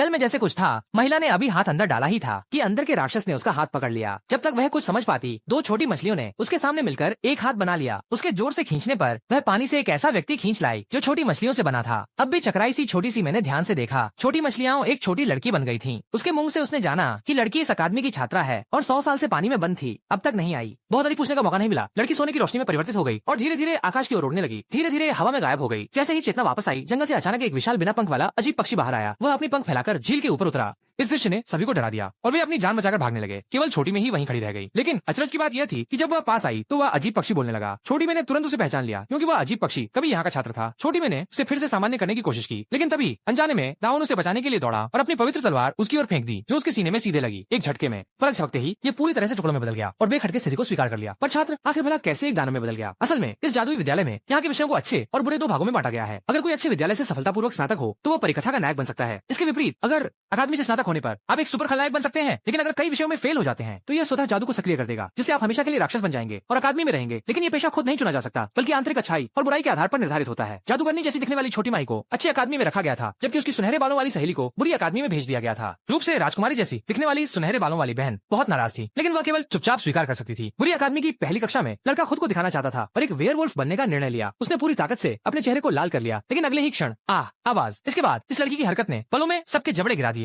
जल में जैसे कुछ था। महिला ने अभी हाथ अंदर डाला ही था कि अंदर के राक्षस ने उसका हाथ पकड़ लिया। जब तक वह कुछ समझ पाती, दो छोटी मछलियों ने उसके सामने मिलकर एक हाथ बना लिया। उसके जोर से खींचने पर वह पानी से एक ऐसा व्यक्ति खींच लाई जो छोटी मछलियों से बना था। अब भी चकराई सी छोटी सी मैंने ध्यान से देखा, छोटी मछलियां एक छोटी लड़की बन गई थी। उसके मुंह से उसने जाना कि लड़की इस अकादमी की छात्रा है और 100 साल से पानी में बंद थी, अब तक नहीं आई। बहुत अधिक पूछने का मौका नहीं मिला। लड़की सोने की रोशनी में परिवर्तित हो गई और धीरे धीरे आकाश की ओर उड़ने लगी। धीरे धीरे हवा में गायब हो गई। जैसे ही चेतना वापस आई, जंगल से अचानक एक विशाल बिना पंख वाला अजीब पक्षी बाहर आया। वह अपनी पंख फैलाकर झील के ऊपर उतरा। इस दृश्य ने सभी को डरा दिया और वे अपनी जान बचाकर भागने लगे। केवल छोटी में ही वहीं खड़ी रह गई। लेकिन अचरज की बात यह थी कि जब वह पास आई तो वह अजीब पक्षी बोलने लगा। छोटी मैंने तुरंत उसे पहचान लिया क्योंकि वह अजीब पक्षी कभी यहाँ का छात्र था। छोटी मैंने उसे फिर से सामान्य करने की कोशिश की, लेकिन तभी अनजाने में दाऊन उसे बचाने के लिए दौड़ा और अपनी पवित्र तलवार उसकी ओर फेंक दी, जो उसके सीने में सीधे लगी। एक झटके में पलक झपकते ही ये पूरी तरह से टुकड़ों में बदल गया और बेखटके स्थिति को स्वीकार कर लिया। पर छात्र आखिर भला कैसे एक दानव में बदल गया? असल में इस जादुई विद्यालय में यहाँ के विषयों को अच्छे और बुरे दो भागों में बांटा गया है। अगर कोई अच्छे विद्यालय से सफलतापूर्वक स्नातक हो तो वो परिकथा का नायक बन सकता है। इसके विपरीत अगर अकादमी से स्नातक होने पर आप एक सुपर खलनायक बन सकते हैं। लेकिन अगर कई विषयों में फेल हो जाते हैं तो यह स्वतः जादू को सक्रिय कर देगा, जिससे आप हमेशा के लिए राक्षस बन जाएंगे और अकादमी में रहेंगे। लेकिन ये पेशा खुद नहीं चुना जा सकता, बल्कि आंतरिक अच्छाई और बुराई के आधार पर निर्धारित होता है। जादूगरनी जैसी दिखने वाली छोटी माई को अच्छी अकादमी में रखा गया था, जबकि उसकी सुनहरे बालों वाली सहेली को बुरी अकादमी में भेज दिया गया था। रूप से राजकुमारी जैसी दिखने वाली सुनहरे बालों वाली बहन बहुत नाराज थी, लेकिन वह केवल चुपचाप स्वीकार कर सकती थी। बुरी अकादमी की पहली कक्षा में लड़का खुद को दिखाना चाहता था और एक वेयरवुल्फ बनने का निर्णय लिया। उसने पूरी ताकत से अपने चेहरे को लाल कर लिया, लेकिन अगले ही क्षण आवाज। इसके बाद इस लड़की की हरकत ने पलों में सबके जबड़े गिरा दिए।